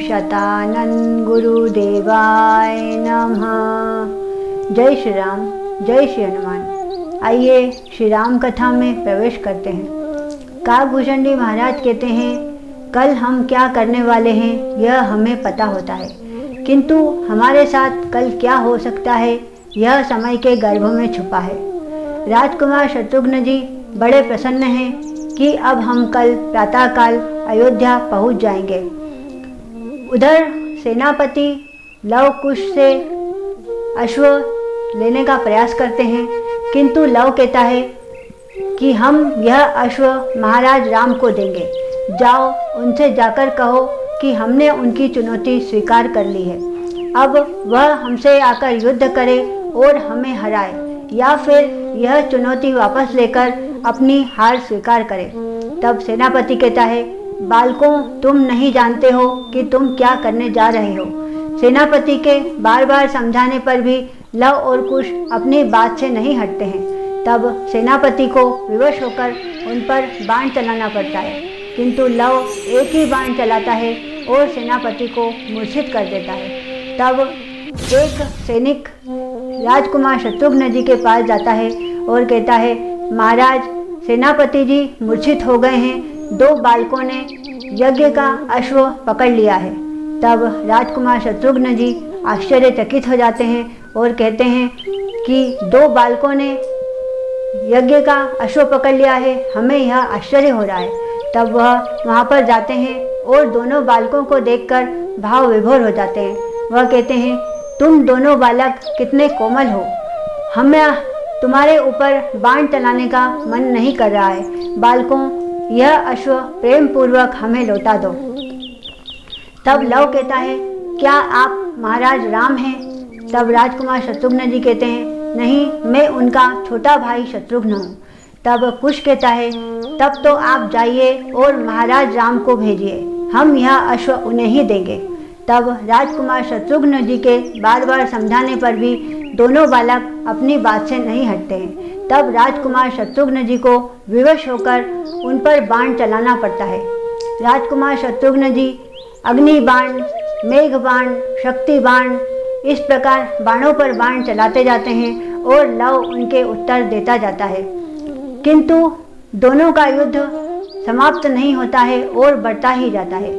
शतानंद गुरुदेवाय नमः। जय श्री राम, जय श्री हनुमान। आइए श्री राम कथा में प्रवेश करते हैं। काकभूषणी महाराज कहते हैं, कल हम क्या करने वाले हैं यह हमें पता होता है, किंतु हमारे साथ कल क्या हो सकता है यह समय के गर्भ में छुपा है। राजकुमार शत्रुघ्न जी बड़े प्रसन्न हैं कि अब हम कल प्रातःकाल अयोध्या पहुंच जाएंगे। उधर सेनापति लव कुश से अश्व लेने का प्रयास करते हैं, किंतु लव कहता है कि हम यह अश्व महाराज राम को देंगे। जाओ उनसे जाकर कहो कि हमने उनकी चुनौती स्वीकार कर ली है। अब वह हमसे आकर युद्ध करे और हमें हराए, या फिर यह चुनौती वापस लेकर अपनी हार स्वीकार करे। तब सेनापति कहता है, बालकों, तुम नहीं जानते हो कि तुम क्या करने जा रहे हो। सेनापति के बार बार समझाने पर भी लव और कुश अपनी बात से नहीं हटते हैं। तब सेनापति को विवश होकर उन पर बाण चलाना पड़ता है, किंतु लव एक ही बाण चलाता है और सेनापति को मूर्छित कर देता है। तब एक सैनिक राजकुमार शत्रुघ्न जी के पास जाता है और कहता है, महाराज, सेनापति जी मूर्छित हो गए हैं। 2 बालकों ने यज्ञ का अश्व पकड़ लिया है। तब राजकुमार शत्रुघ्न जी आश्चर्यचकित हो जाते हैं और कहते हैं कि 2 बालकों ने यज्ञ का अश्व पकड़ लिया है, हमें यह आश्चर्य हो रहा है। तब वह वहाँ पर जाते हैं और दोनों बालकों को देखकर भाव विभोर हो जाते हैं। वह कहते हैं, तुम दोनों बालक कितने कोमल हो, हमें तुम्हारे ऊपर बाण चलाने का मन नहीं कर रहा है। बालकों, यह अश्व प्रेम पूर्वक हमें लौटा दो। तब लव कहता है, क्या आप महाराज राम हैं? तब राजकुमार शत्रुघ्न जी कहते हैं, नहीं, मैं उनका छोटा भाई शत्रुघ्न हूँ। तब कुश कहता है, तब तो आप जाइए और महाराज राम को भेजिए, हम यह अश्व उन्हें ही देंगे। तब राजकुमार शत्रुघ्न जी के बार बार समझाने पर भी दोनों बालक अपनी बात से नहीं हटते हैं। तब राजकुमार शत्रुघ्न जी को विवश होकर उन पर बाण चलाना पड़ता है। राजकुमार शत्रुघ्न जी अग्नि बाण, मेघ बाण, शक्ति बाण, इस प्रकार बाणों पर बाण चलाते जाते हैं और लव उनके उत्तर देता जाता है, किंतु दोनों का युद्ध समाप्त नहीं होता है और बढ़ता ही जाता है।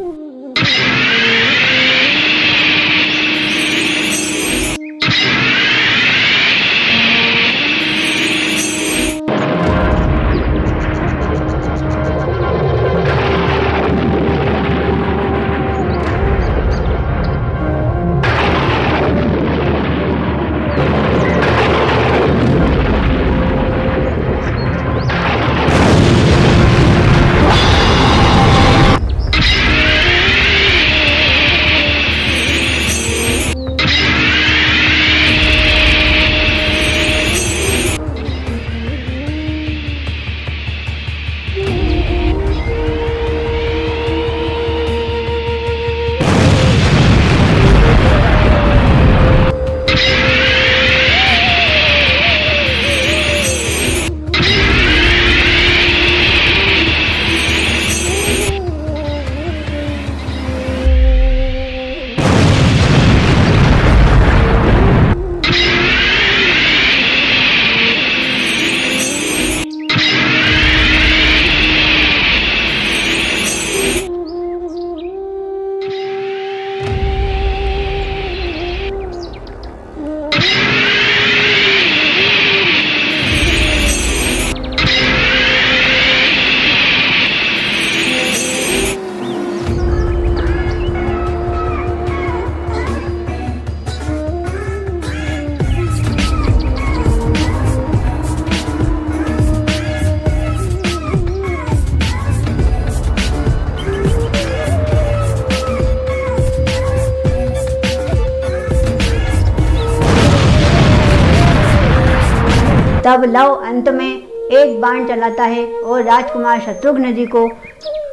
तब लव अंत में एक बाण चलाता है और राजकुमार शत्रुघ्न जी को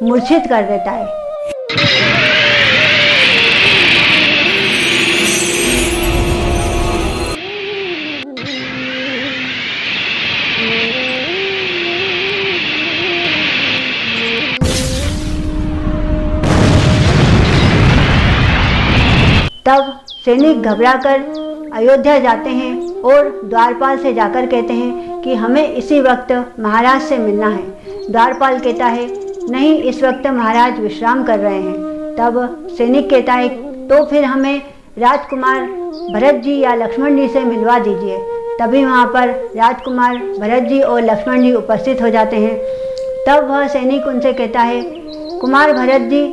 मूर्छित कर देता है। तब सैनिक घबराकर अयोध्या जाते हैं और द्वारपाल से जाकर कहते हैं कि हमें इसी वक्त महाराज से मिलना है। द्वारपाल कहता है नहीं, इस वक्त महाराज विश्राम कर रहे हैं। तब सैनिक कहता है तो फिर हमें राजकुमार भरत जी या लक्ष्मण जी से मिलवा दीजिए। तभी वहाँ पर राजकुमार भरत जी और लक्ष्मण जी उपस्थित हो जाते हैं। तब वह सैनिक उनसे कहता है कुमार भरत जी,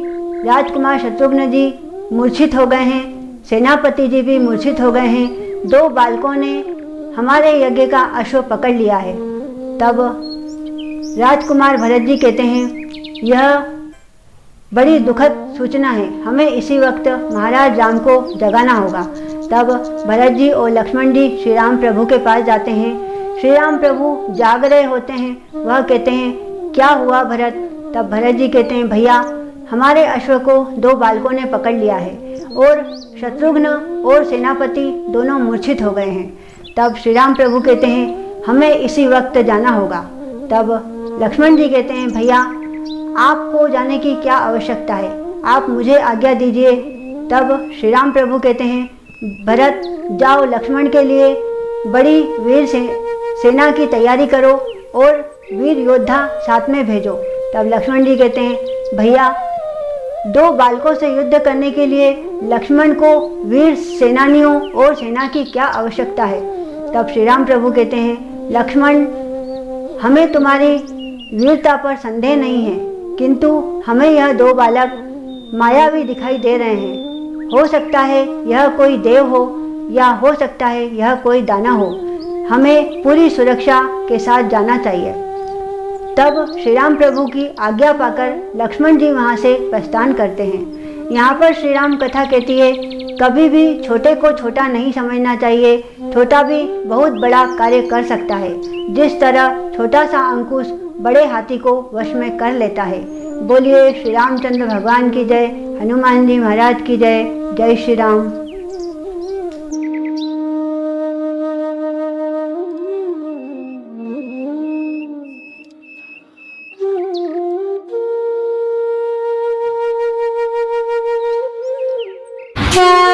राजकुमार शत्रुघ्न जी मूर्छित हो गए हैं, सेनापति जी भी मूर्छित हो गए हैं, 2 बालकों ने हमारे यज्ञ का अश्व पकड़ लिया है। तब राजकुमार भरत जी कहते हैं यह बड़ी दुखद सूचना है, हमें इसी वक्त महाराज राम को जगाना होगा। तब भरत जी और लक्ष्मण जी श्री राम प्रभु के पास जाते हैं। श्री राम प्रभु जाग रहे होते हैं। वह कहते हैं क्या हुआ भरत? तब भरत जी कहते हैं भैया, हमारे अश्व को 2 बालकों ने पकड़ लिया है और शत्रुघ्न और सेनापति दोनों मूर्छित हो गए हैं। तब श्री राम प्रभु कहते हैं हमें इसी वक्त जाना होगा। तब लक्ष्मण जी कहते हैं भैया, आपको जाने की क्या आवश्यकता है, आप मुझे आज्ञा दीजिए। तब श्री राम प्रभु कहते हैं भरत जाओ, लक्ष्मण के लिए बड़ी वीर सेना की तैयारी करो और वीर योद्धा साथ में भेजो। तब लक्ष्मण जी कहते हैं भैया, 2 बालकों से युद्ध करने के लिए लक्ष्मण को वीर सेनानियों और सेना की क्या आवश्यकता है? तब श्री राम प्रभु कहते हैं लक्ष्मण, हमें तुम्हारी वीरता पर संदेह नहीं है, किंतु हमें यह 2 बालक मायावी दिखाई दे रहे हैं। हो सकता है यह कोई देव हो या हो सकता है यह कोई दाना हो, हमें पूरी सुरक्षा के साथ जाना चाहिए। तब श्री राम प्रभु की आज्ञा पाकर लक्ष्मण जी वहाँ से प्रस्थान करते हैं। यहाँ पर श्री राम कथा कहती है कभी भी छोटे को छोटा नहीं समझना चाहिए, छोटा भी बहुत बड़ा कार्य कर सकता है। जिस तरह छोटा सा अंकुश बड़े हाथी को वश में कर लेता है। बोलिए श्री रामचंद्र भगवान की जय, हनुमान जी महाराज की जय। जय श्री राम। Yeah.